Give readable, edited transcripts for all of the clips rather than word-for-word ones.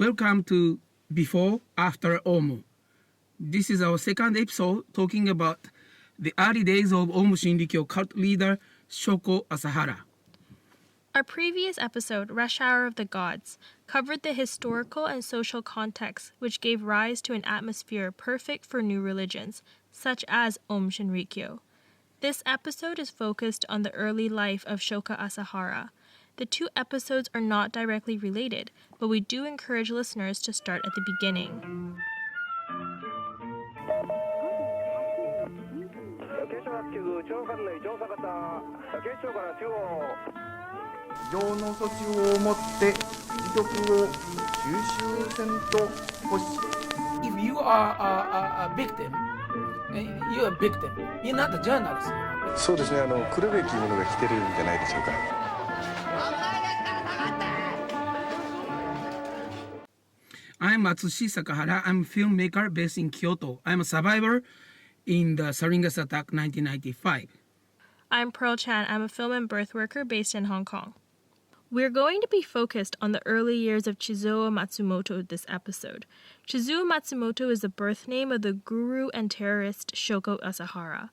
Welcome to Before After Aum. This is our second episode talking about the early days of Aum Shinrikyo cult leader Shoko Asahara. Our previous episode, Rush Hour of the Gods, covered the historical and social context which gave rise to an atmosphere perfect for new religions, such as Aum Shinrikyo. This episode is focused on the early life of Shoko Asahara. The two episodes are not directly related, but we do encourage listeners to start at the beginning. If you are a victim, you're a victim. You're not a journalist. そうですね、来るべきものが来てるんじゃないでしょうか。I'm Atsushi Sakahara. I'm a filmmaker based in Kyoto. I'm a survivor in the Saringas attack 1995. I'm Pearl Chan. I'm a film and birth worker based in Hong Kong. We're going to be focused on the early years of Chizuo Matsumoto this episode. Chizuo Matsumoto is the birth name of the guru and terrorist Shoko Asahara.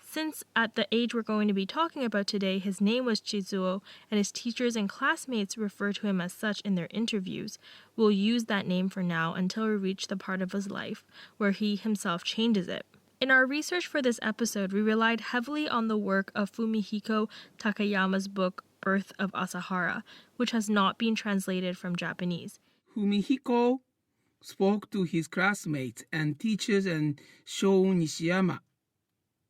Since at the age we're going to be talking about today, his name was Chizuo, and his teachers and classmates refer to him as such in their interviews, we'll use that name for now until we reach the part of his life where he himself changes it. In our research for this episode, we relied heavily on the work of Fumihiko Takayama's book, Birth of Asahara, which has not been translated from Japanese. Fumihiko spoke to his classmates and teachers and Sho Nishiyama.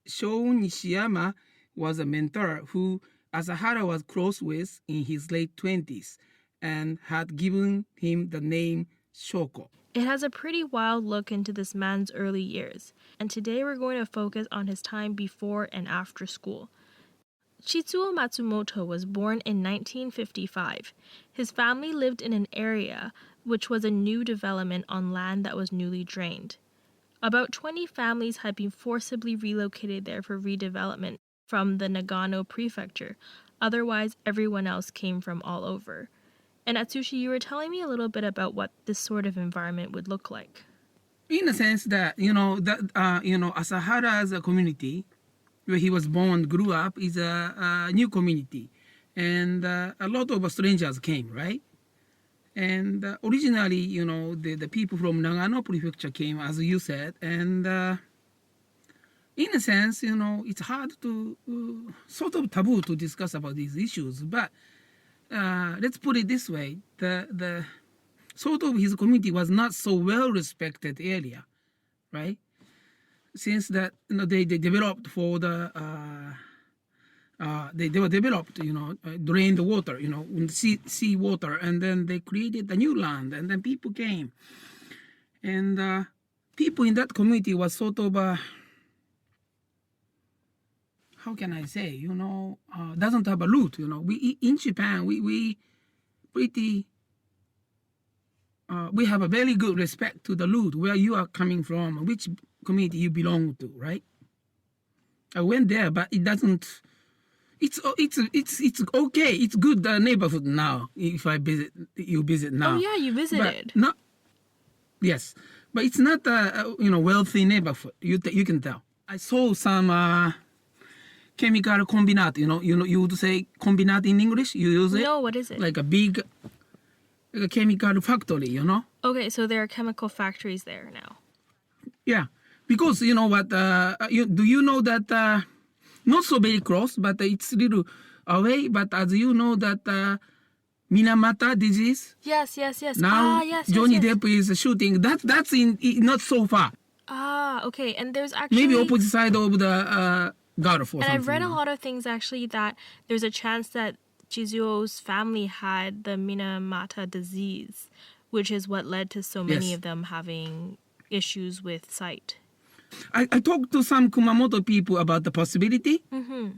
Sho Nishiyama was a mentor who Asahara was close with in his late 20s and had given him the name Shoko. It has a pretty wild look into this man's early years, and today we're going to focus on his time before and after school. Chizuo Matsumoto was born in 1955. His family lived in an area which was a new development on land that was newly drained. About 20 families had been forcibly relocated there for redevelopment from the Nagano prefecture. Otherwise, everyone else came from all over. And Atsushi, you were telling me a little bit about what this sort of environment would look like. In the sense that, Asahara as a community, where he was born and grew up, is a new community. And a lot of strangers came, right? And originally, the people from Nagano prefecture came, as you said. And in a sense, it's hard to, sort of taboo to discuss about these issues. But let's put it this way. The sort of his community was not so well respected area, right? Since that, they developed for the... they were developed, drain the water, sea water, and then they created a new land, and then people came. And people in that community was sort of, how can I say, doesn't have a root, We in Japan, we pretty, we have a very good respect to the root, where you are coming from, which community you belong to, right? I went there, but it doesn't... It's okay. It's good neighborhood now. If you visit now. Oh yeah, you visited. But not, yes, but it's not a wealthy neighborhood. You can tell. I saw some chemical combinat. You would say combinat in English. You use it. No, what is it? Like a big chemical factory. Okay, so there are chemical factories there now. Yeah, because you know what? Do you know that? Not so very close, but it's a little away. But as you know that Minamata disease. Yes. Now yes, Johnny yes. Depp is shooting. That's in not so far. Okay. And there's actually... Maybe opposite side of the Gulf or something. And I've read a lot of things actually that there's a chance that Chizuo's family had the Minamata disease, which is what led to so many of them having issues with sight. I talked to some Kumamoto people about the possibility. Mm-hmm.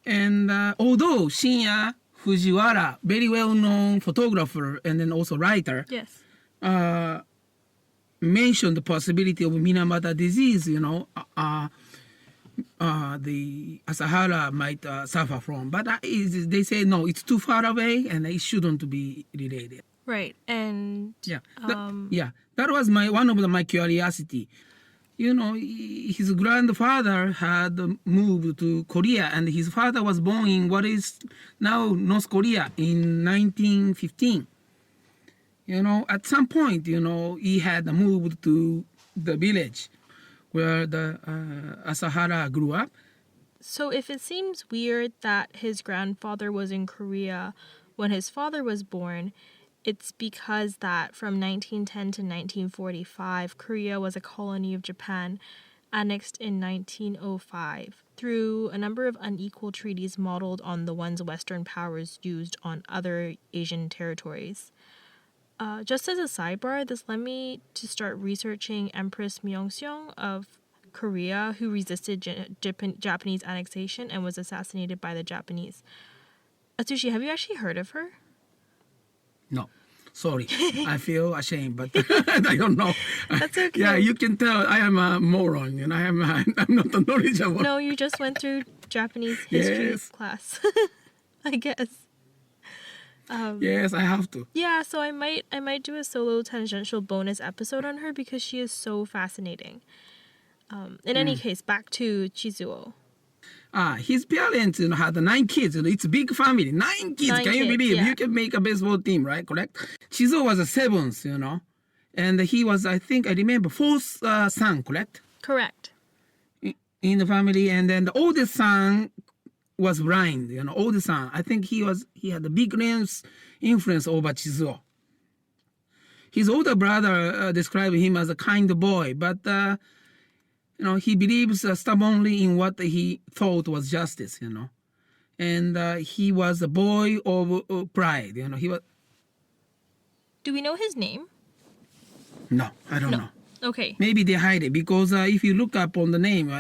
And although Shinya Fujiwara, very well-known photographer and then also writer, yes, mentioned the possibility of Minamata disease, the Asahara might suffer from. But they say, no, it's too far away and it shouldn't be related. Right. And Yeah, that was one of my curiosity. His grandfather had moved to Korea, and his father was born in what is now North Korea in 1915. At some point, he had moved to the village where the Asahara grew up. so if it seems weird that his grandfather was in Korea when his father was born, it's because that from 1910 to 1945, Korea was a colony of Japan, annexed in 1905 through a number of unequal treaties modeled on the ones Western powers used on other Asian territories. Just as a sidebar, this led me to start researching Empress Myeongseong of Korea, who resisted Japanese annexation and was assassinated by the Japanese. Atsushi, have you actually heard of her? No, sorry. I feel ashamed, but I don't know. That's okay. Yeah, you can tell I am a moron, and I'm not knowledgeable. No, you just went through Japanese history Yes. class, I guess. Yes, I have to. Yeah, so I might do a solo tangential bonus episode on her because she is so fascinating. In any case, back to Chizuo. His parents had 9 kids. It's a big family. 9 kids. 9 Can you kids, believe? yeah. You can make a baseball team, right? Correct? Chizuo was the 7th, And he was, I remember, 4th son, correct? Correct. In the family. And then the oldest son was blind, oldest son. I think he had a big influence over Chizuo. His older brother described him as a kind boy, but he believes stubbornly in what he thought was justice, And he was a boy of pride, He was. Do we know his name? No, I don't know. Okay. Maybe they hide it because if you look up on the name,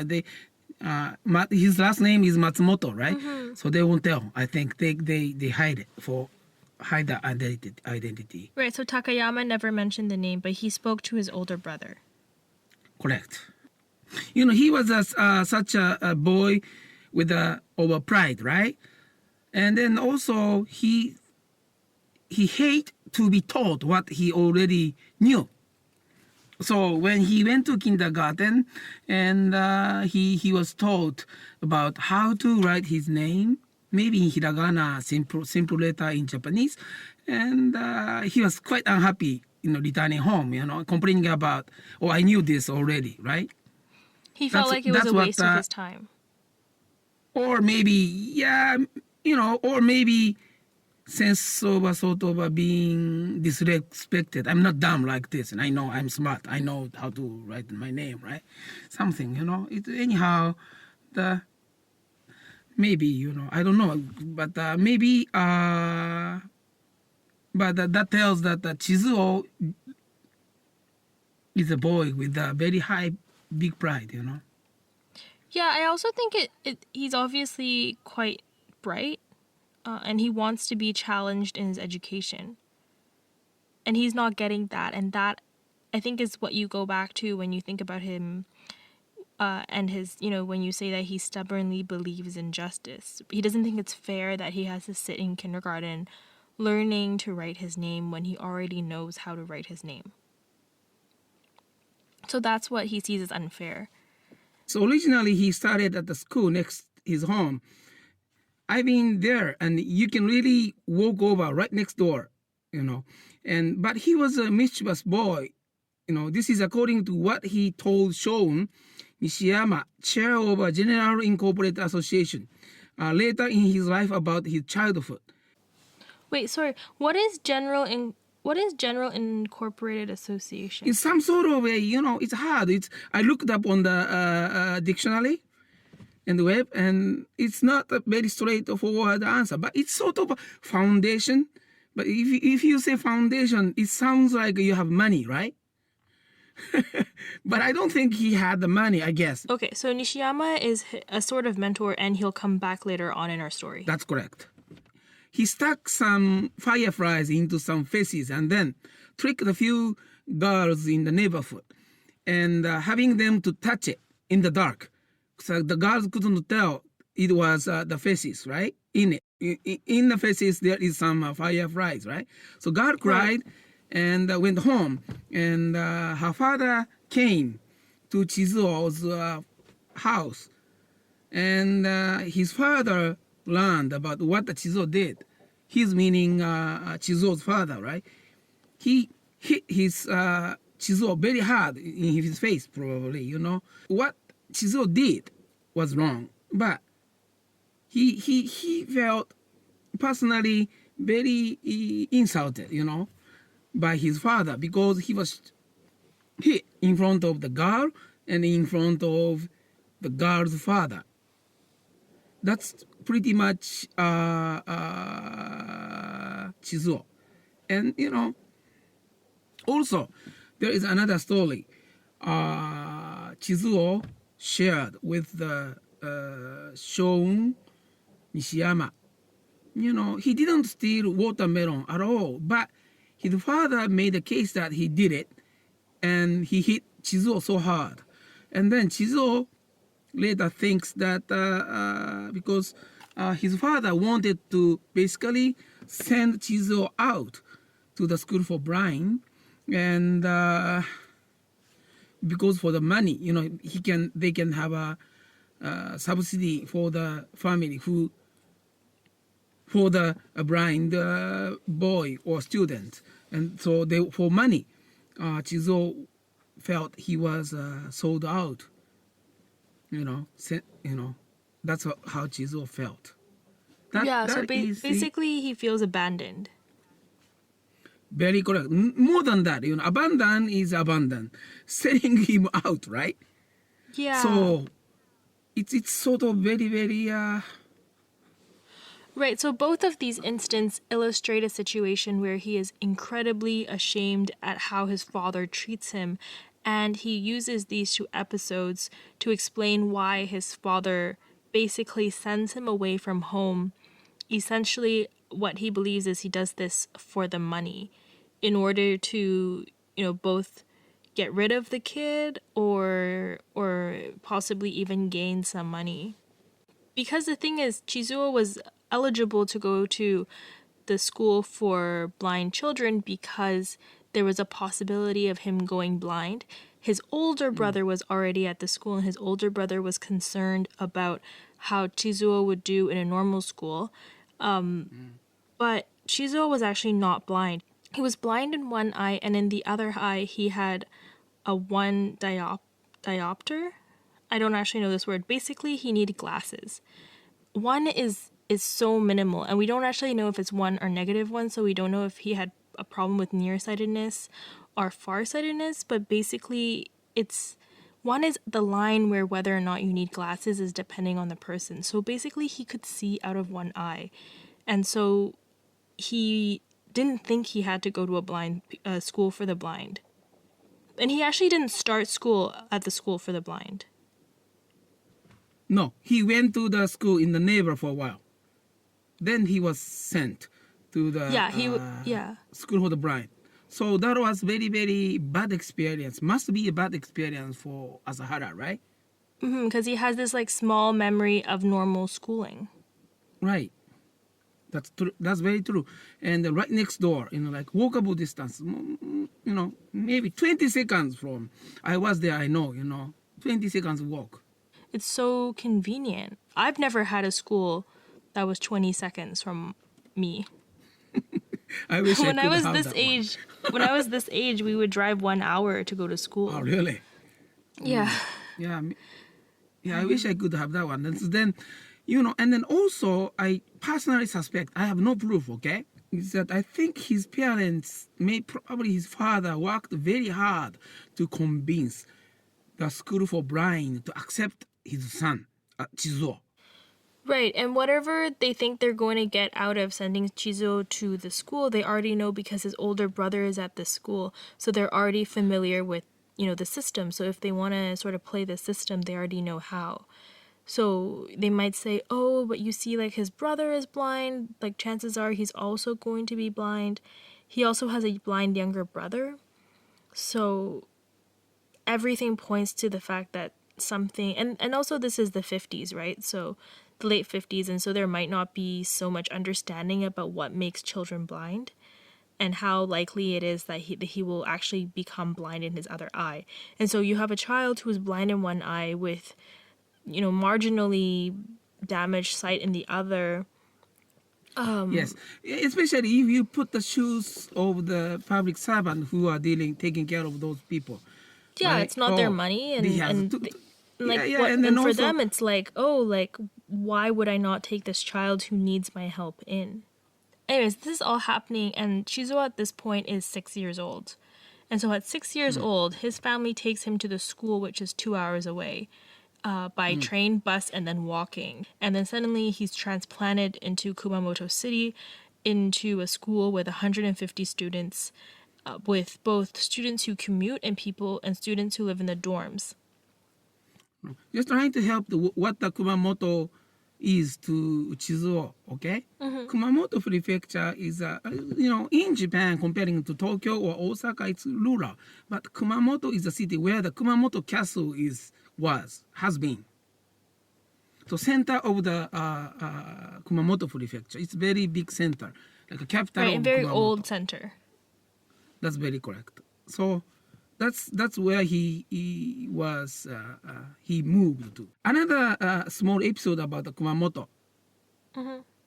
his last name is Matsumoto, right? Mm-hmm. So they won't tell. I think they hide it hide the identity. Right, so Takayama never mentioned the name, but he spoke to his older brother. Correct. He was such a boy with over pride, right? And then also he hate to be taught what he already knew. So when he went to kindergarten and he was taught about how to write his name, maybe in hiragana, simple letter in Japanese, and he was quite unhappy, returning home, complaining about, I knew this already, right? He felt like it was a waste of his time. Or maybe, or maybe sense of sort of being disrespected. I'm not dumb like this, and I know I'm smart. I know how to write my name, right? Something, anyhow, maybe, I don't know, but maybe, but that tells that Chizuo is a boy with a very high, big pride, Yeah, I also think he's obviously quite bright, and he wants to be challenged in his education. And he's not getting that, and that, I think, is what you go back to when you think about him, and his, when you say that he stubbornly believes in justice. He doesn't think it's fair that he has to sit in kindergarten learning to write his name when he already knows how to write his name. So that's what he sees as unfair. So originally he started at the school next his home. I've been there, and you can really walk over right next door, but he was a mischievous boy. This is according to what he told Shon Nishiyama, chair of a General Incorporated Association, later in his life about his childhood. Wait, sorry. What is General Incorporated Association? It's some sort of it's hard. I looked up on the dictionary and the web, and it's not a very straightforward answer, but it's sort of a foundation. But if you say foundation, it sounds like you have money, right? But I don't think he had the money, I guess. Okay, so Nishiyama is a sort of mentor, and he'll come back later on in our story. That's correct. He stuck some fireflies into some faces and then tricked a few girls in the neighborhood and having them to touch it in the dark. So the girls couldn't tell it was the faces, right? In it. in the faces there is some fireflies, right? So girl cried and went home, and her father came to Chizuo's house, and his father learned about what the Chizuo did. He's meaning Chizuo's father, right? He hit his Chizuo very hard in his face, probably, you know. What Chizuo did was wrong, but he felt personally very insulted, you know, by his father, because he was hit in front of the girl and in front of the girl's father. That's pretty much Chizuo. And, you know, also, there is another story. Chizuo shared with the Shon Nishiyama. You know, he didn't steal watermelon at all, but his father made a case that he did it, and he hit Chizuo so hard. And then Chizuo later thinks that because his father wanted to basically send Chizuo out to the school for blind, and because for the money, you know, they can have a subsidy for the family for the blind boy or student, and so they for money, Chizuo felt he was sold out. You know, that's how Chizuo felt. So basically he feels abandoned. Very correct. More than that, you know, abandon is abandon, selling him out, right? Yeah. So it's sort of very, very Right, so both of these instances illustrate a situation where he is incredibly ashamed at how his father treats him, and he uses these two episodes to explain why his father basically sends him away from home. Essentially, what he believes is he does this for the money in order to, you know, both get rid of the kid or possibly even gain some money. Because the thing is, Chizuo was eligible to go to the school for blind children because there was a possibility of him going blind. His older brother was already at the school, and his older brother was concerned about how Chizuo would do in a normal school. But Chizuo was actually not blind. He was blind in one eye, and in the other eye, he had a one diopter. I don't actually know this word. Basically, he needed glasses. One is so minimal, and we don't actually know if it's one or negative one, so we don't know if he had a problem with nearsightedness or farsightedness, but basically it's one is the line where whether or not you need glasses is depending on the person. So basically he could see out of one eye, and so he didn't think he had to go to a blind school for the blind. And he actually didn't start school at the school for the blind. No, he went to the school in the neighbor for a while. Then he was sent to the school for the blind. So that was very, very bad experience. Must be a bad experience for Asahara, right? Because he has this like small memory of normal schooling. Right. That's true. That's very true. And right next door, you know, like walkable distance, you know, maybe 20 seconds from. I was there, I know, you know, 20 seconds walk. It's so convenient. I've never had a school that was 20 seconds from me. I wish When I I could was have this that age, when I was this age, we would drive 1 hour to go to school. one. Oh, really? Yeah. Yeah, I wish I could have that one. And so then, you know, and then also, I personally suspect, I have no proof, okay, is that I think his parents, probably his father, worked very hard to convince the school for blind to accept his son, Chizuo. Right, and whatever they think they're going to get out of sending Chizuo to the school, they already know because his older brother is at the school, so they're already familiar with, you know, the system. So if they want to sort of play the system, they already know how. So they might say, oh, but you see, like, his brother is blind, like, chances are he's also going to be blind. He also has a blind younger brother. So everything points to the fact that something, and also this is the 50s, right? So the late 50s, and so there might not be so much understanding about what makes children blind and how likely it is that he will actually become blind in his other eye. And so you have a child who is blind in one eye with, marginally damaged sight in the other. Yes, especially if you put the shoes of the public servant who are taking care of those people. Yeah, Right? it's not their money, they have and to- like yeah, what, and then and for also, them it's like, oh, like why would I not take this child who needs my help in? Anyways, this is all happening, and Chizuo at this point is 6 years old. And so at 6 years old, his family takes him to the school, which is 2 hours away, by train, bus, and then walking. And then suddenly he's transplanted into Kumamoto City, into a school with 150 students, with both students who commute and students who live in the dorms. just trying to help what the Kumamoto is to Chizuo, okay? Kumamoto Prefecture is, in Japan, comparing to Tokyo or Osaka, it's rural. But Kumamoto is a city where the Kumamoto Castle has been. So center of the Kumamoto Prefecture. It's very big center, like a capital Right, a of very Kumamoto. old center. That's very correct. So that's where he was. He moved to. Another small episode about the Kumamoto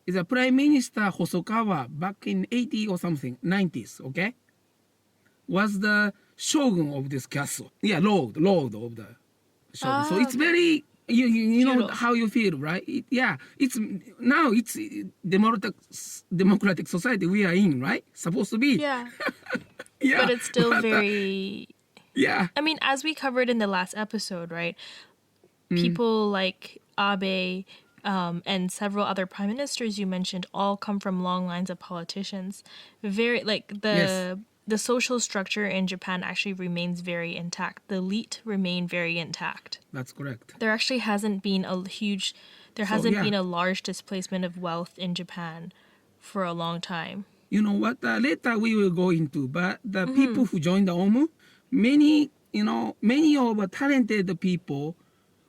is a Prime Minister Hosokawa back in 80 or something, 90s. Okay, was the shogun of this castle. Yeah, lord of the shogun. So it's very. You know how you feel, right? It's democratic society we are in, right? Supposed to be. Yeah. Yeah, But it's still very... yeah. I mean, as we covered in the last episode, right? People like Abe and several other prime ministers you mentioned all come from long lines of politicians. Very, like, the social structure in Japan actually remains very intact. The elite remain very intact. That's correct. There actually hasn't been been a large displacement of wealth in Japan for a long time. You know what? Later we will go into, but the people who joined the Omu, many of the talented people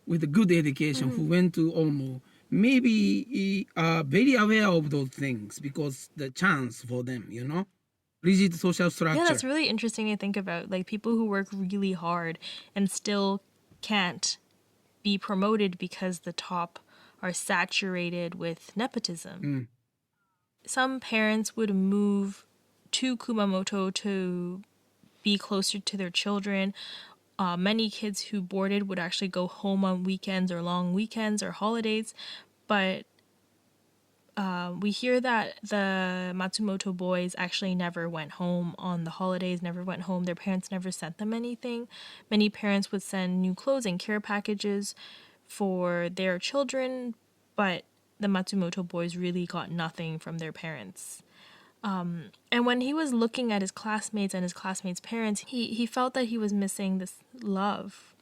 with good education who went to Omu, maybe are very aware of those things because the chance for them, rigid social structure. Yeah, that's really interesting to think about. Like people who work really hard and still can't be promoted because the top are saturated with nepotism. Some parents would move to Kumamoto to be closer to their children. Many kids who boarded would actually go home on weekends or long weekends or holidays. But we hear that the Matsumoto boys actually never went home on the holidays, never went home. Their parents never sent them anything. Many parents would send new clothes and care packages for their children, but the Matsumoto boys really got nothing from their parents. And when he was looking at his classmates and his classmates' parents, he felt that he was missing this love.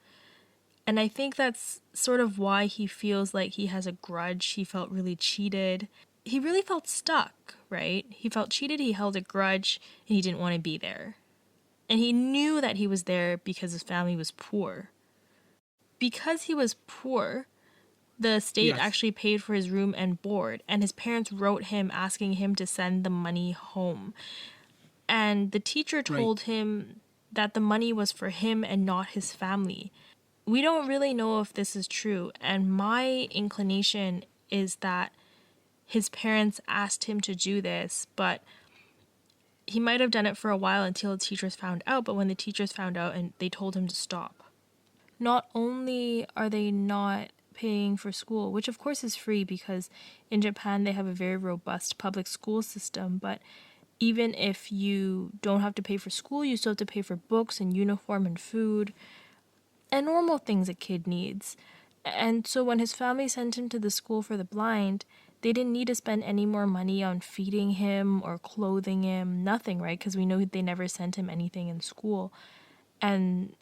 And I think that's sort of why he feels like he has a grudge. He felt really cheated. He really felt stuck, right? He felt cheated, he held a grudge, and he didn't want to be there. And he knew that he was there because his family was poor. Because he was poor, the state actually paid for his room and board, and his parents wrote him asking him to send the money home. And the teacher told him that the money was for him and not his family. We don't really know if this is true, and my inclination is that his parents asked him to do this, but he might have done it for a while until the teachers found out, but when the teachers found out, and they told him to stop. Not only are they not paying for school, which of course is free because in Japan they have a very robust public school system, but even if you don't have to pay for school, you still have to pay for books and uniform and food and normal things a kid needs. And so when his family sent him to the school for the blind, they didn't need to spend any more money on feeding him or clothing him, nothing, right? Because we know they never sent him anything in school. And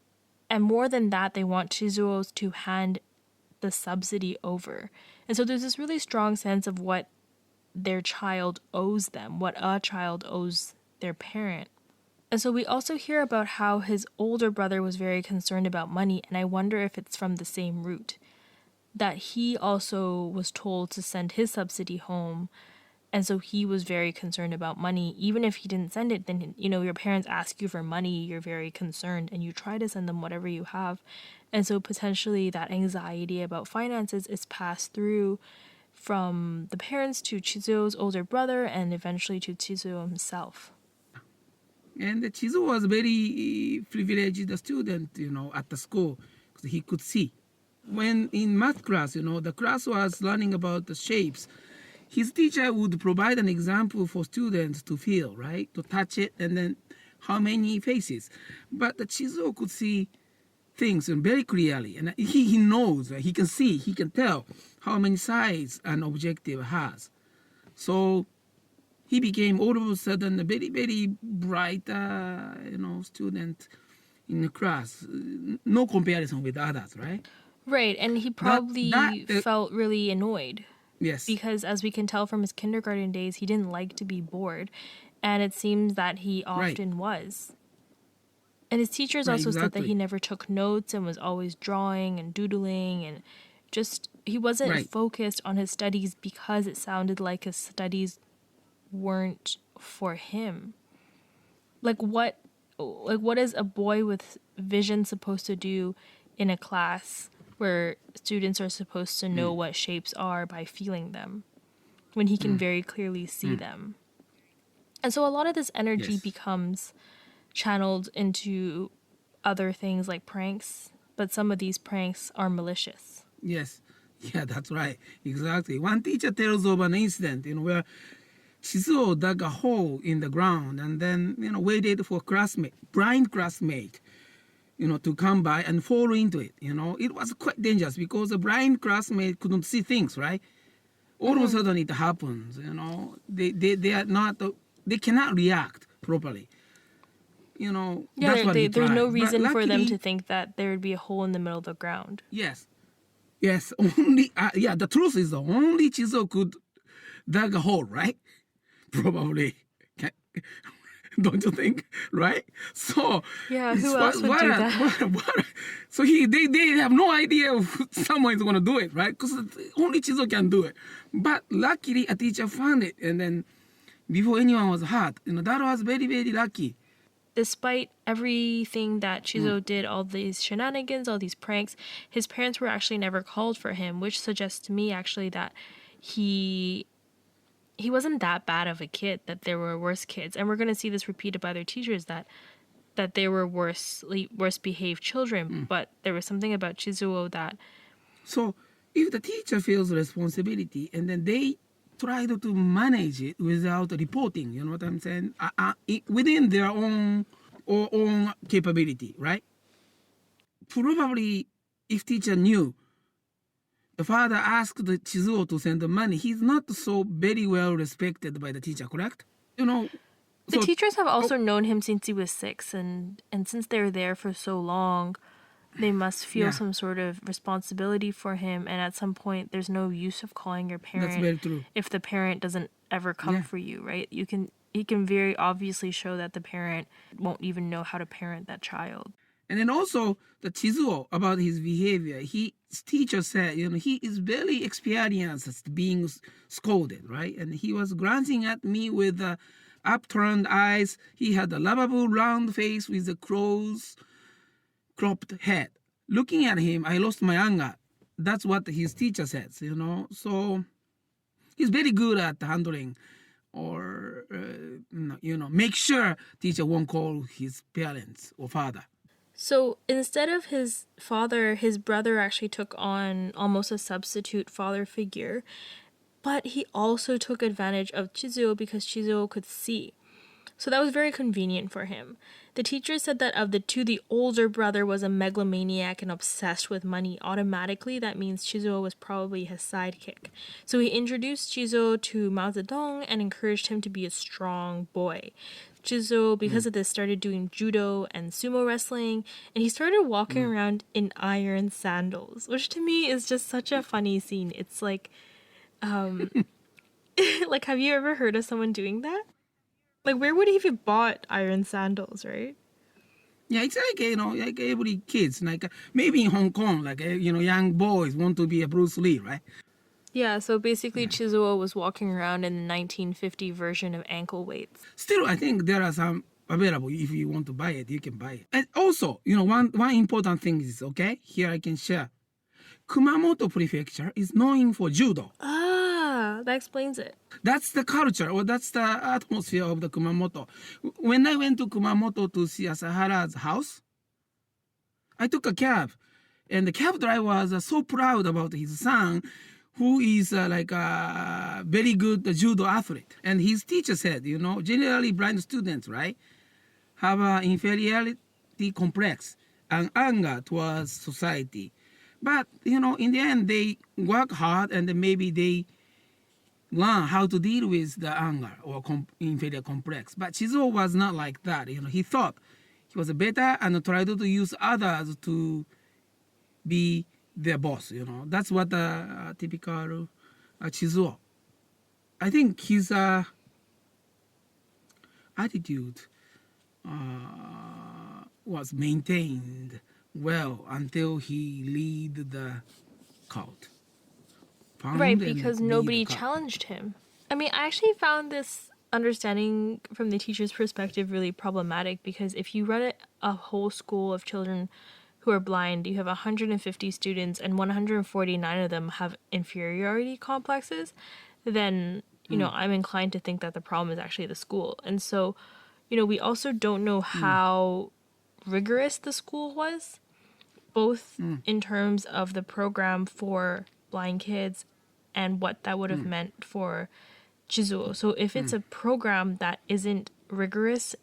more than that, they want Chizuo to hand the subsidy over. And so there's this really strong sense of what their child owes them, what a child owes their parent. And so we also hear about how his older brother was very concerned about money, and I wonder if it's from the same root. that he also was told to send his subsidy home. And so he was very concerned about money. Even if he didn't send it, then, your parents ask you for money, you're very concerned, and you try to send them whatever you have. And so potentially that anxiety about finances is passed through from the parents to Chizuo's older brother and eventually to Chizuo himself. And Chizuo was very privileged student, at the school, because he could see. When in math class, the class was learning about the shapes, his teacher would provide an example for students to feel, right? To touch it, and then how many faces. But the Chizuo could see things very clearly, and he knows, he can see, he can tell how many sides an objective has. So he became all of a sudden a very, very bright, student in the class. No comparison with others, right? Right, and he probably felt really annoyed. Yes. Because as we can tell from his kindergarten days, he didn't like to be bored. And it seems that he often was. And his teachers also said that he never took notes and was always drawing and doodling and just, he wasn't focused on his studies because it sounded like his studies weren't for him. What is a boy with vision supposed to do in a class where students are supposed to know what shapes are by feeling them when he can very clearly see them? And so a lot of this energy becomes channeled into other things like pranks, but some of these pranks are malicious. Yes. Yeah, that's right. Exactly. One teacher tells of an incident, where Chizuo dug a hole in the ground and then, waited for blind classmate, to come by and fall into it. It was quite dangerous because the blind classmate couldn't see things, right? All of a sudden it happens, they are not, they cannot react properly. That's what there's no reason for them to think that there would be a hole in the middle of the ground. Yes. Only, the truth is only Chizuo could dug a hole, right? Probably. Don't you think? Right? So yeah, who else would do that? So they have no idea if someone is going to do it, right? Because only Chizuo can do it. But luckily, a teacher found it, and then before anyone was hurt, that was very, very lucky. Despite everything that Chizuo did, all these shenanigans, all these pranks, his parents were actually never called for him, which suggests to me actually that he wasn't that bad of a kid, that there were worse kids. And we're going to see this repeated by their teachers, that there were worse behaved children. But there was something about Chizuo that... So if the teacher feels responsibility and then they try to manage it without reporting, you know what I'm saying? Within their own capability, right? Probably if teacher knew the father asked Chizuo to send the money, he's not so very well respected by the teacher, correct? The teachers have also known him since he was 6, and since they were there for so long, they must feel some sort of responsibility for him, and at some point there's no use of calling your parent. That's very true. If the parent doesn't ever come for you, right? He can very obviously show that the parent won't even know how to parent that child. And then also the Chizuo, about his behavior, his teacher said, he is very experienced being scolded, right? And he was glancing at me with upturned eyes. He had a lovable round face with a close cropped head. Looking at him, I lost my anger. That's what his teacher says, So he's very good at handling or, make sure teacher won't call his parents or father. So instead of his father, his brother actually took on almost a substitute father figure, but he also took advantage of Chizuo because Chizuo could see. So that was very convenient for him. The teacher said that of the two, the older brother was a megalomaniac and obsessed with money. Automatically, that means Chizuo was probably his sidekick. So he introduced Chizuo to Mao Zedong and encouraged him to be a strong boy. Chizuo, because of this, started doing judo and sumo wrestling, and he started walking around in iron sandals, which to me is just such a funny scene. It's like, like, have you ever heard of someone doing that? Like, where would he have bought iron sandals, right? Yeah, it's like, like every kids, like maybe in Hong Kong, like, young boys want to be a Bruce Lee, right? Yeah, so basically Chizuo was walking around in the 1950 version of ankle weights. Still, I think there are some available. If you want to buy it, you can buy it. And also, one important thing is, okay, here I can share. Kumamoto Prefecture is known for judo. Ah, that explains it. That's the culture, or that's the atmosphere of the Kumamoto. When I went to Kumamoto to see Asahara's house, I took a cab, and the cab driver was so proud about his son, who is like a very good judo athlete. And his teacher said, generally blind students, right, have an inferiority complex and anger towards society. But, in the end, they work hard and maybe they learn how to deal with the anger or inferior complex. But Chizuo was not like that. He thought he was better and tried to use others to be their boss. That's what typical Chizuo. I think his attitude was maintained well until he lead the cult. Right, because nobody challenged him. I mean, I actually found this understanding from the teacher's perspective really problematic, because if you run a whole school of children who are blind, you have 150 students and 149 of them have inferiority complexes, then, I'm inclined to think that the problem is actually the school. And so, we also don't know how rigorous the school was, both in terms of the program for blind kids and what that would have meant for Chizuo. So if it's a program that isn't rigorous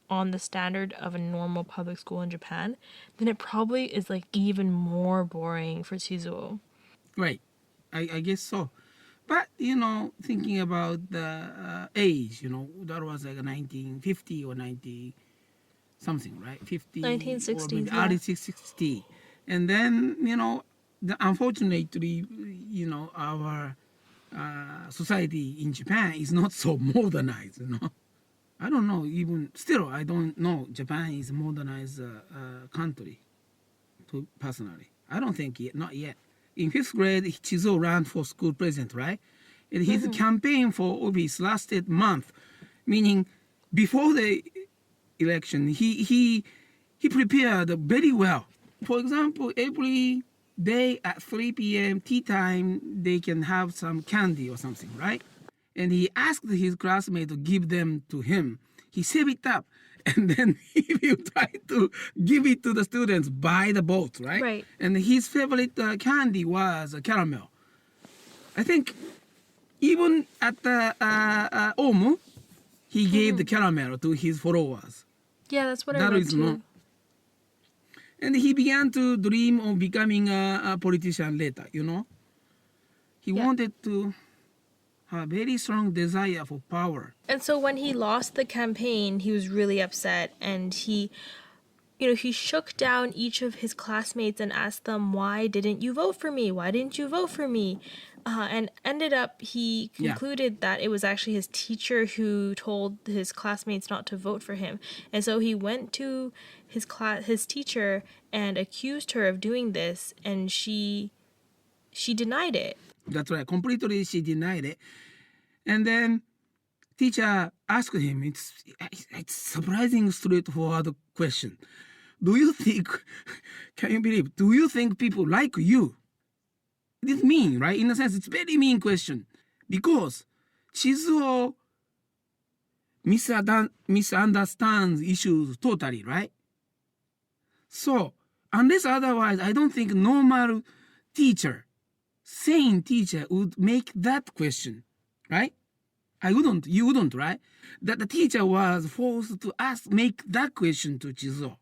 on the standard of a normal public school in Japan, then it probably is like even more boring for Chizuo. Right. I guess so. But, thinking about the age, that was like 1950 or 90 something, right? 50 1960s, or maybe yeah. early 60. And then, unfortunately, our society in Japan is not so modernized, I don't know, even still, I don't know Japan is a modernized country, personally. I don't think yet, not yet. In 5th grade, Chizuo ran for school president, right? And his campaign for office lasted month, meaning before the election, he prepared very well. For example, every day at 3 p.m. tea time, they can have some candy or something, right? And he asked his classmate to give them to him. He saved it up, and then he will try to give it to the students by the boat, right? Right. And his favorite candy was caramel. I think even at the Aum, he gave the caramel to his followers. Yeah, that's what I That read is too. not. And he began to dream of becoming a politician later, He wanted to have a very strong desire for power. And so when he lost the campaign, he was really upset, and he shook down each of his classmates and asked them, why didn't you vote for me? Why didn't you vote for me? And ended up, he concluded that it was actually his teacher who told his classmates not to vote for him. And so he went to his teacher and accused her of doing this, and she denied it. That's right. Completely, she denied it. And then teacher asked him, it's surprising straightforward question. Do you think, can you believe, do you think people like you? It's mean, right? In a sense, it's very mean question. Because Chizuo misunderstands issues totally, right? So, unless otherwise, I don't think normal teacher, sane teacher would make that question, right? You wouldn't, right? That the teacher was forced to make that question to Chizuo,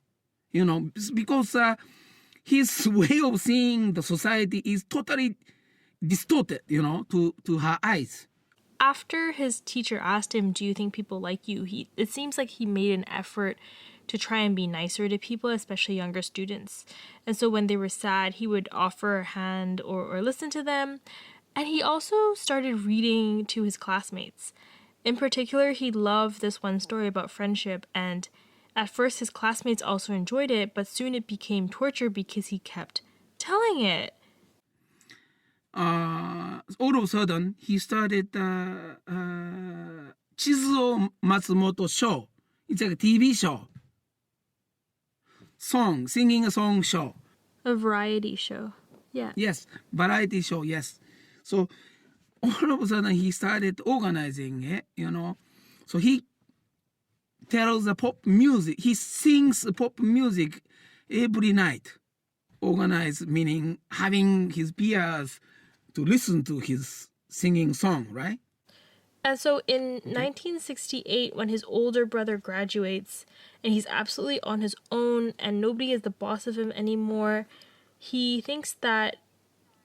because his way of seeing the society is totally distorted, to her eyes. After his teacher asked him, do you think people like you? It seems like he made an effort to try and be nicer to people, especially younger students. And so when they were sad, he would offer a hand or listen to them. And he also started reading to his classmates. In particular, he loved this one story about friendship, and At first, his classmates also enjoyed it, but soon it became torture because he kept telling it. All of a sudden, he started Chizuo Matsumoto show. It's like a TV show. Singing a song show. A variety show. Yeah. Yes, variety show, yes. So all of a sudden he started organizing it, So he tells the pop music, he sings pop music every night. Organized meaning having his peers to listen to his singing song, right? And so in 1968, when his older brother graduates and he's absolutely on his own and nobody is the boss of him anymore, he thinks that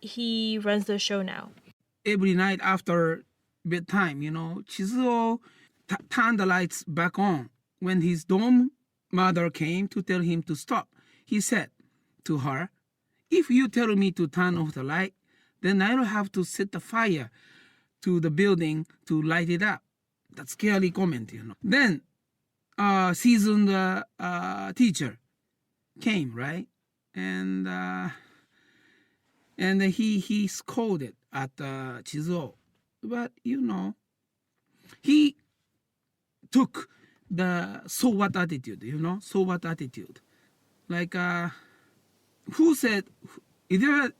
he runs the show now. Every night after bedtime, Chizuo turned the lights back on. When his dorm mother came to tell him to stop, he said to her, "If you tell me to turn off the light, then I'll have to set the fire to the building to light it up." That's scary comment, Then seasoned teacher came, right? And he scolded at Chizuo. But, he took the so what attitude, so what attitude. Like, who said, is there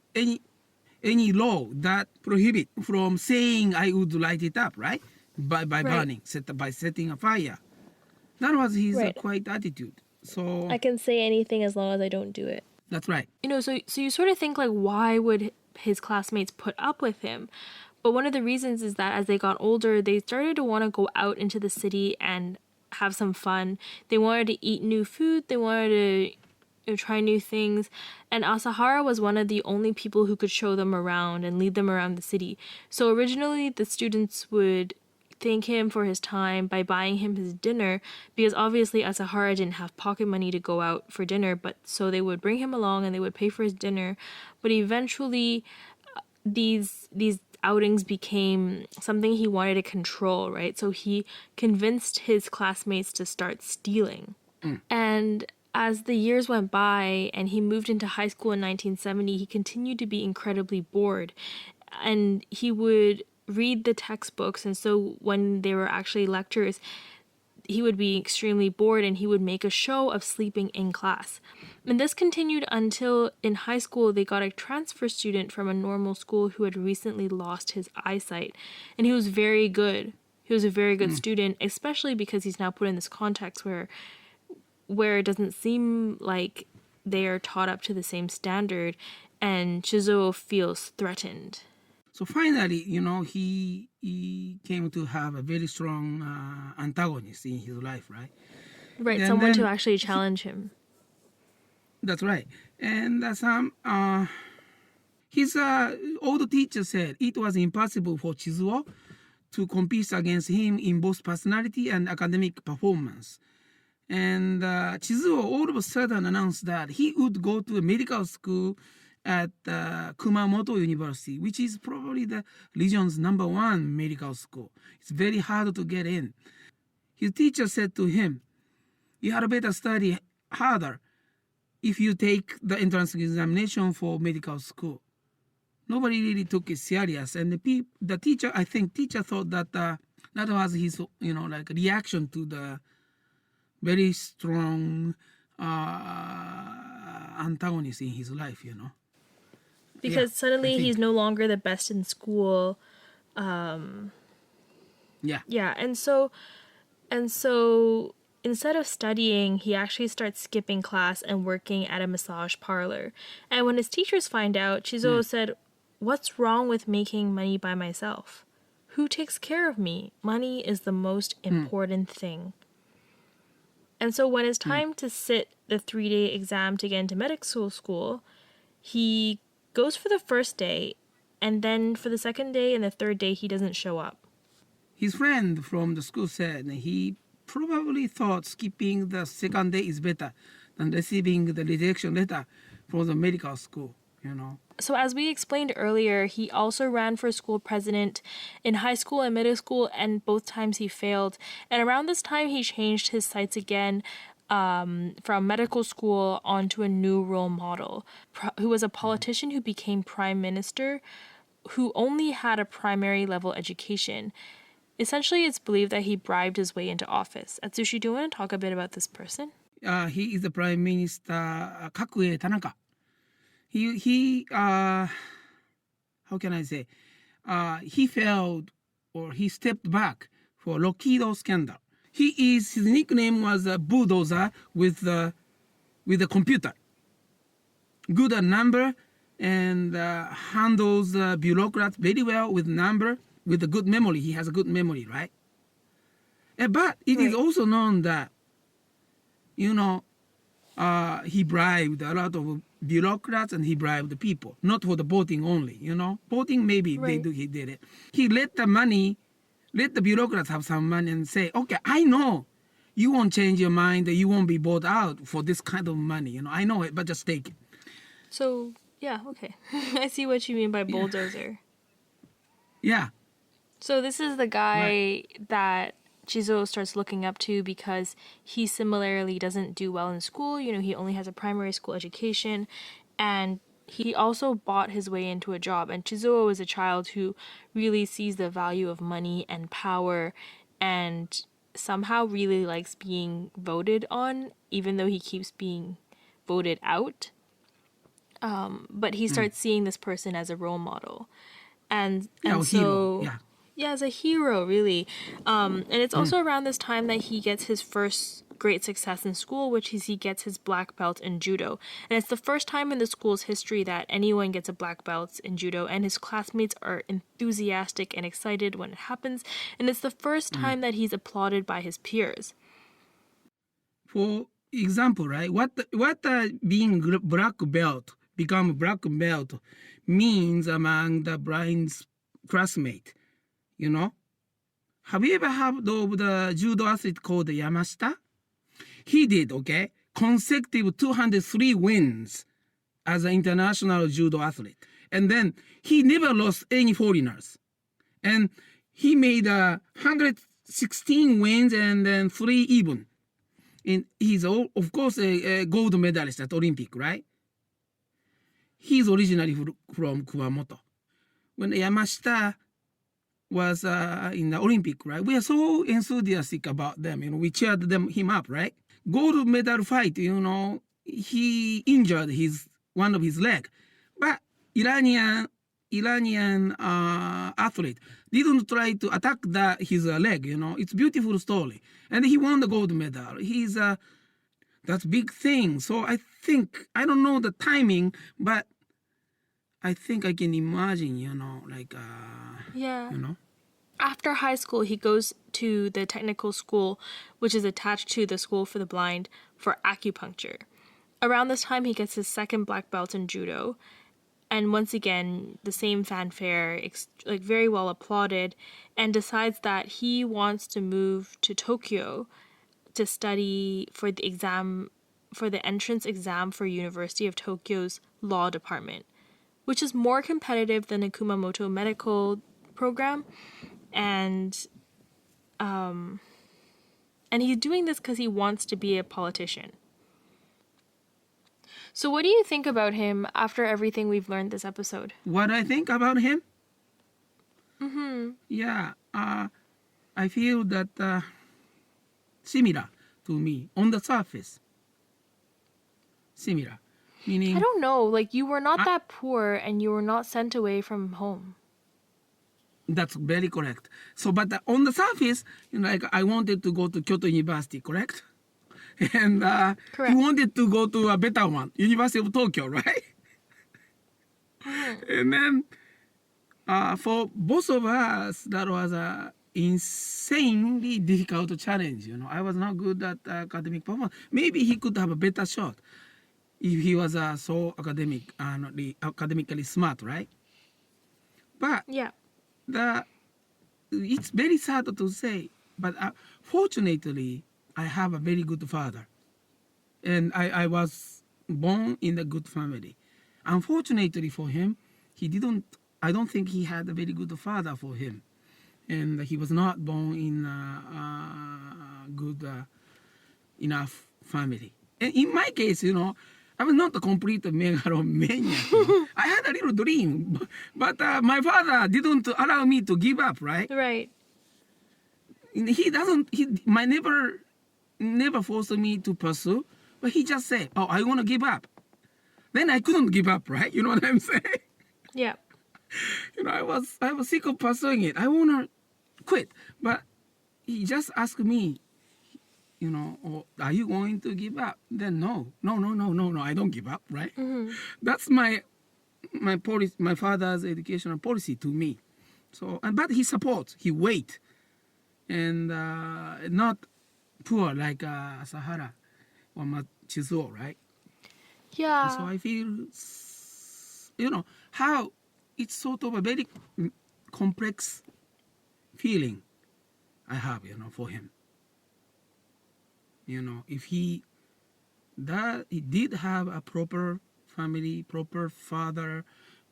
any law that prohibit from saying I would light it up, right? By burning, by setting a fire. That was his quiet attitude. So I can say anything as long as I don't do it. That's right. So you sort of think like, why would his classmates put up with him? But one of the reasons is that as they got older, they started to want to go out into the city and have some fun. They wanted to eat new food. They wanted to try new things. And Asahara was one of the only people who could show them around and lead them around the city. So originally the students would thank him for his time by buying him his dinner, because obviously Asahara didn't have pocket money to go out for dinner, but so they would bring him along and they would pay for his dinner. But eventually these outings became something he wanted to control, right? So he convinced his classmates to start stealing. And as the years went by and he moved into high school in 1970, he continued to be incredibly bored. And he would read the textbooks, and so when they were actually lectures, he would be extremely bored and he would make a show of sleeping in class. And this continued until in high school they got a transfer student from a normal school who had recently lost his eyesight. And he was very good. He was a very good student, especially because he's now put in this context where it doesn't seem like they are taught up to the same standard, and Chizuo feels threatened. So finally, he came to have a very strong antagonist in his life, right? Right, And someone to then actually challenge him. That's right. And his old teacher said it was impossible for Chizuo to compete against him in both personality and academic performance. And Chizuo all of a sudden announced that he would go to a medical school at Kumamoto University, which is probably the region's #1 medical school. It's very hard to get in. His teacher said to him, "You had better study harder if you take the entrance examination for medical school." Nobody really took it serious, and the teacher thought that that was his, reaction to the very strong antagonist in his life, Because suddenly he's no longer the best in school. Yeah, and so instead of studying, he actually starts skipping class and working at a massage parlor. And when his teachers find out, Chizuo said, "What's wrong with making money by myself? Who takes care of me? Money is the most important thing." And so when it's time to sit the 3-day exam to get into medical school, he goes for the first day, and then for the second day and the third day, he doesn't show up. His friend from the school said he probably thought skipping the second day is better than receiving the rejection letter from the medical school, So as we explained earlier, he also ran for school president in high school and middle school, and both times he failed. And around this time, he changed his sights again. from medical school onto a new role model, who was a politician who became prime minister, who only had a primary level education. Essentially, it's believed that he bribed his way into office. Atsushi, do you want to talk a bit about this person? He is the Prime Minister Kakue Tanaka. He how can I say? He failed or he stepped back for Lockheed scandal. His nickname was bulldozer with the computer. Good at number and handles bureaucrats very well with number, with a good memory. He has a good memory, right? But it is also known that, he bribed a lot of bureaucrats and he bribed the people, not for the voting only, Voting, maybe he did it. He let the bureaucrats have some money and say, okay, I know you won't change your mind, you won't be bought out for this kind of money, I know it, but just take it. So, yeah, okay. I see what you mean by bulldozer. Yeah. So this is the guy that Chizuo starts looking up to because he similarly doesn't do well in school. He only has a primary school education, and he also bought his way into a job. And Chizuo is a child who really sees the value of money and power and somehow really likes being voted on, even though he keeps being voted out. But he starts seeing this person as a role model. And so... Hero. Yeah. Yeah, as a hero, really. And it's also around this time that he gets his first great success in school, which is he gets his black belt in judo. And it's the first time in the school's history that anyone gets a black belt in judo, and his classmates are enthusiastic and excited when it happens. And it's the first time that he's applauded by his peers. For example, right, what being become black belt means among the blind's classmate. Have you ever heard of the judo athlete called Yamashita? He did, consecutive 203 wins as an international judo athlete. And then he never lost any foreigners. And he made 116 wins and then 3 even. And he's, of course, a gold medalist at Olympic, right? He's originally from Kumamoto. When Yamashita was in the Olympic, right? We are so enthusiastic about them. We cheered him up, right? Gold medal fight, he injured one of his leg, but Iranian athlete didn't try to attack his leg. It's a beautiful story, and he won the gold medal. That's big thing. So I think, I don't know the timing, but I think I can imagine, Yeah. After high school, he goes to the technical school, which is attached to the school for the blind, for acupuncture. Around this time, he gets his second black belt in judo. And once again, the same fanfare, very well applauded, and decides that he wants to move to Tokyo to study for the entrance exam for University of Tokyo's law department, which is more competitive than the Kumamoto medical program. And he's doing this because he wants to be a politician. So what do you think about him after everything we've learned this episode? What I think about him? Yeah, I feel that similar to me on the surface. Similar, meaning... I don't know, you were not that poor and you were not sent away from home. That's very correct. So, but on the surface, I wanted to go to Kyoto University, correct? And Correct. he wanted to go to a better one, University of Tokyo, right? And then for both of us, that was a insanely difficult challenge. I was not good at academic performance. Maybe he could have a better shot if he was so academically smart, right? But Yeah. It's very sad to say, but fortunately, I have a very good father. And I was born in a good family. Unfortunately for him, I don't think he had a very good father for him. And he was not born in a good enough family. And in my case, I was not a complete megalomaniac. I had a little dream, but my father didn't allow me to give up, right? Right. He doesn't, never forced me to pursue, but he just said, oh, I want to give up. Then I couldn't give up, right? You know what I'm saying? Yeah. I was sick of pursuing it. I want to quit. But he just asked me, oh, are you going to give up? Then no, I don't give up, right? That's my policy, my father's educational policy to me. So, but he supports, he wait, and not poor like Asahara or Chizuo, right? Yeah. So I feel, how it's sort of a very complex feeling I have, for him. If he did have a proper family, proper father,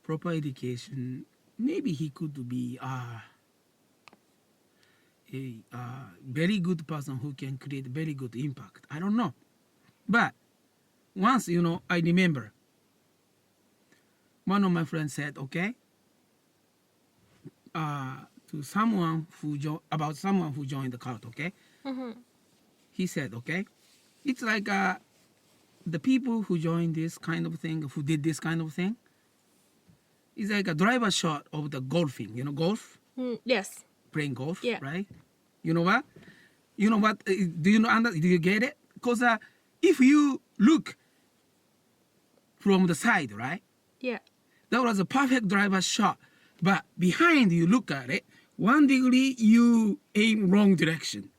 proper education, maybe he could be a very good person who can create very good impact. I don't know. But once, I remember one of my friends said, okay, to someone about someone who joined the cult, okay? He said, okay, it's like the people who joined this kind of thing, who did this kind of thing, is like a driver shot of the golfing, golf, Yes. playing golf, Yeah. right? You know what? Do you get it? Because if you look from the side, right? Yeah. That was a perfect driver shot. But behind you look at it, 1 degree you aim wrong direction.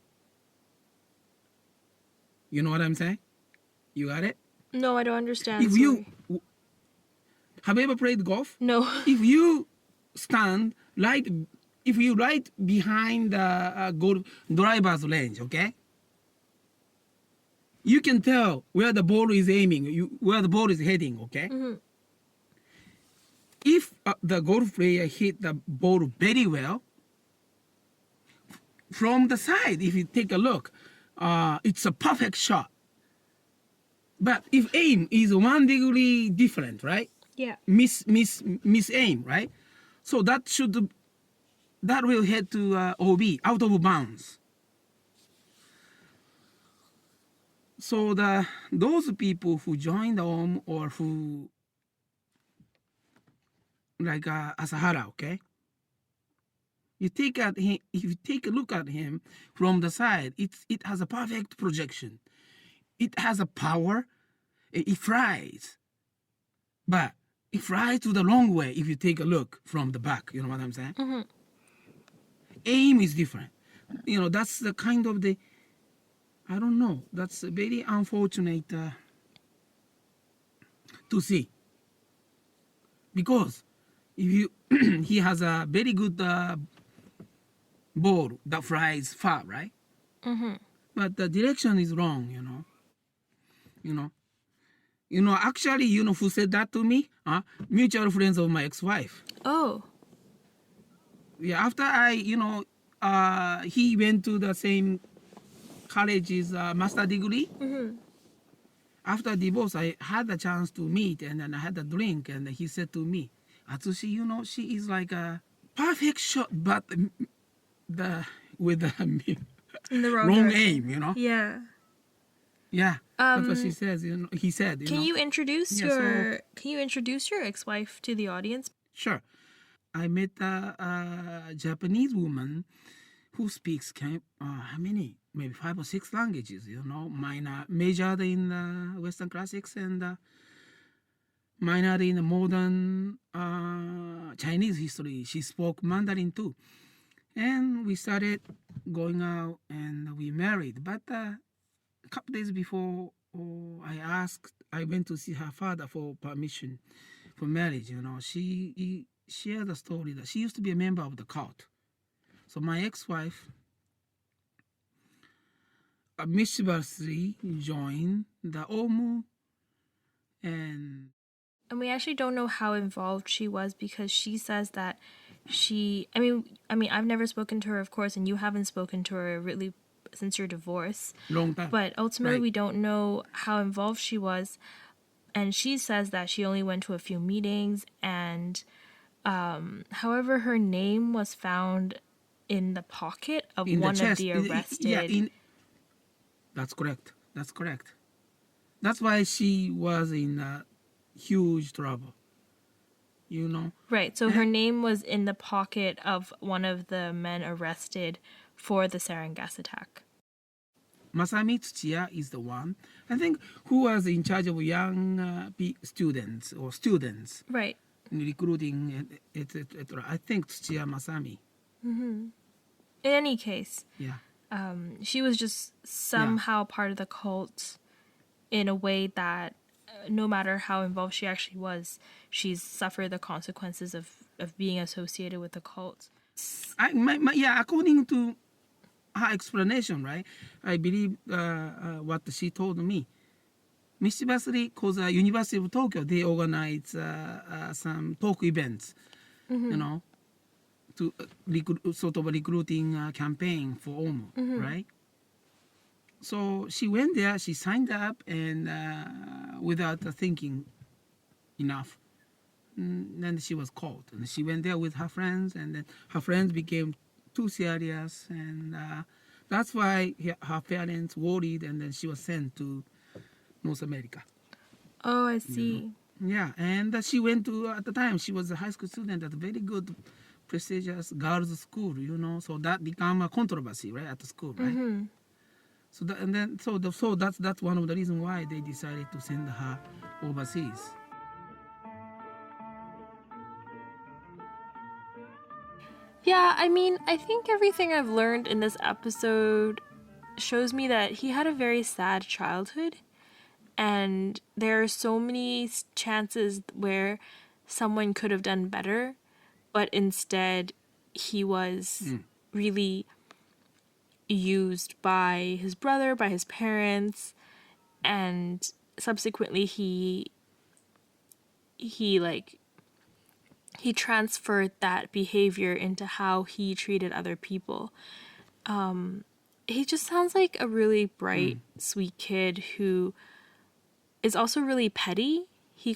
You know what I'm saying? You got it? No, I don't understand. If Sorry. you have you ever played golf? No. If you stand if you right behind the golf driver's range, okay? You can tell where the ball is aiming, where the ball is heading, okay? If the golf player hit the ball very well, from the side, if you take a look, it's a perfect shot. But if aim is 1 degree different, right? Yeah. Miss aim, right? So that will head to OB, out of bounds. So those people who joined Aum or who like Asahara, okay? If you take a look at him from the side, it has a perfect projection. It has a power. It flies, but it flies to the long way. If you take a look from the back, you know what I'm saying? Aim is different. That's the kind of I don't know. That's very unfortunate to see, because if he has a very good ball that flies far, right? But the direction is wrong, Actually, who said that to me? Mutual friends of my ex-wife. Oh. Yeah, after he went to the same college's master degree. After divorce, I had the chance to meet, and then I had a drink, and he said to me, Atsushi, she is like a perfect shot, but with the In the wrong wrong direction. aim, Yeah. Yeah, that's what she says. He said. Can you introduce Yeah, your ex-wife to the audience? Sure. I met a Japanese woman who speaks how many? Maybe 5 or 6 languages. Majored in Western classics and minored in modern Chinese history. She spoke Mandarin too, and we started going out and we married. But a couple days before, I went to see her father for permission for marriage. She shared a story that she used to be a member of the cult. So my ex-wife mischievously joined the Aum, and we actually don't know how involved she was, because she says that I mean I've never spoken to her, of course, and you haven't spoken to her really since your divorce. Long time. But ultimately, Right. we don't know how involved she was. And she says that she only went to a few meetings. And however, her name was found in the pocket of In the one of chest. the Yeah, arrested. that's correct. That's correct. That's why she was in huge trouble. You know. Right. So her name was in the pocket of one of the men arrested for the sarin gas attack. Masami Tsuchiya is the one, I think, who was in charge of young students or students Right. recruiting, etc. I think Tsuchiya Masami. In any case, Yeah. she was just somehow part of the cult in a way that no matter how involved she actually was, she's suffered the consequences of being associated with the cult. According to her explanation, right? I believe what she told me. Mischievously, because University of Tokyo, they organize some talk events, you know, to sort of recruiting campaign for Aum, right? So she went there, she signed up, and without thinking enough, then she was called. And she went there with her friends, and then her friends became too serious, and that's why her parents worried, and then she was sent to North America. Oh, I see. Yeah, and she went to, at the time, she was a high school student at a very good, prestigious girls' school, you know, so that became a controversy, right, at the school, right? So that, and then so that's one of the reasons why they decided to send her overseas. Yeah, I mean, I think everything I've learned in this episode shows me that he had a very sad childhood. And there are so many chances where someone could have done better, but instead he was really used by his brother, by his parents, and subsequently he transferred that behavior into how he treated other people. He just sounds like a really bright, sweet kid who is also really petty. He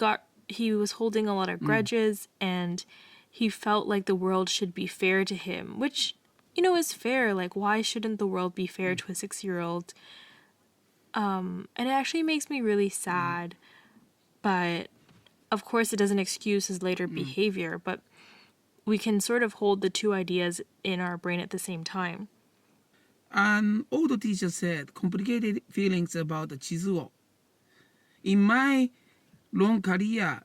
was holding a lot of grudges, and he felt like the world should be fair to him, which, you know, is fair. Like, why shouldn't the world be fair to a 6-year-old? And it actually makes me really sad. But of course, it doesn't excuse his later behavior, but we can sort of hold the two ideas in our brain at the same time. An old teacher said, complicated feelings about Chizuo. In my long career,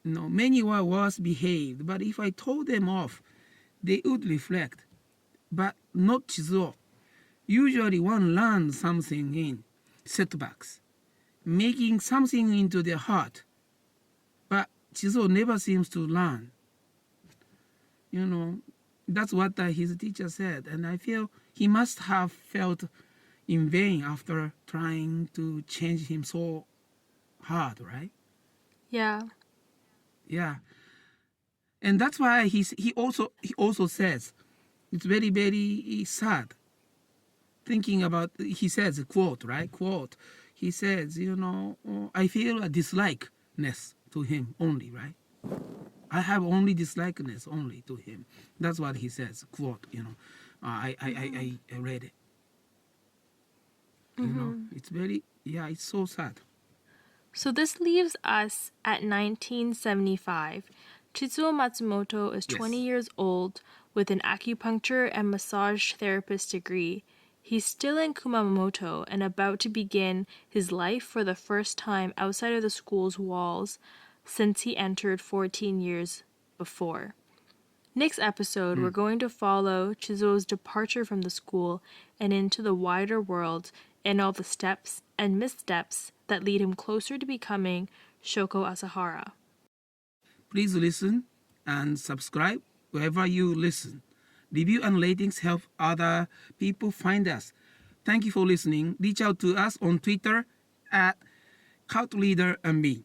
you know, many were worse behaved, but if I told them off, they would reflect. But not Chizuo. Usually one learns something in setbacks, making something into their heart. But Chizuo never seems to learn. You know, that's what his teacher said. And I feel he must have felt in vain after trying to change him so hard, right? Yeah. Yeah. And that's why he also says it's very, very sad. Thinking about, he says, quote, right? Quote. He says, you know, I feel a dislikeness to him only, right? I have only dislikeness only to him. That's what he says, quote, you know. I read it. You know, it's very, yeah, it's so sad. So this leaves us at 1975. Chizuo Matsumoto is 20 years old with an acupuncture and massage therapist degree. He's still in Kumamoto and about to begin his life for the first time outside of the school's walls since he entered 14 years before. Next episode, we're going to follow Chizuo's departure from the school and into the wider world and all the steps and missteps that lead him closer to becoming Shoko Asahara. Please listen and subscribe wherever you listen. Review and ratings help other people find us. Thank you for listening. Reach out to us on Twitter at CultLeaderMB.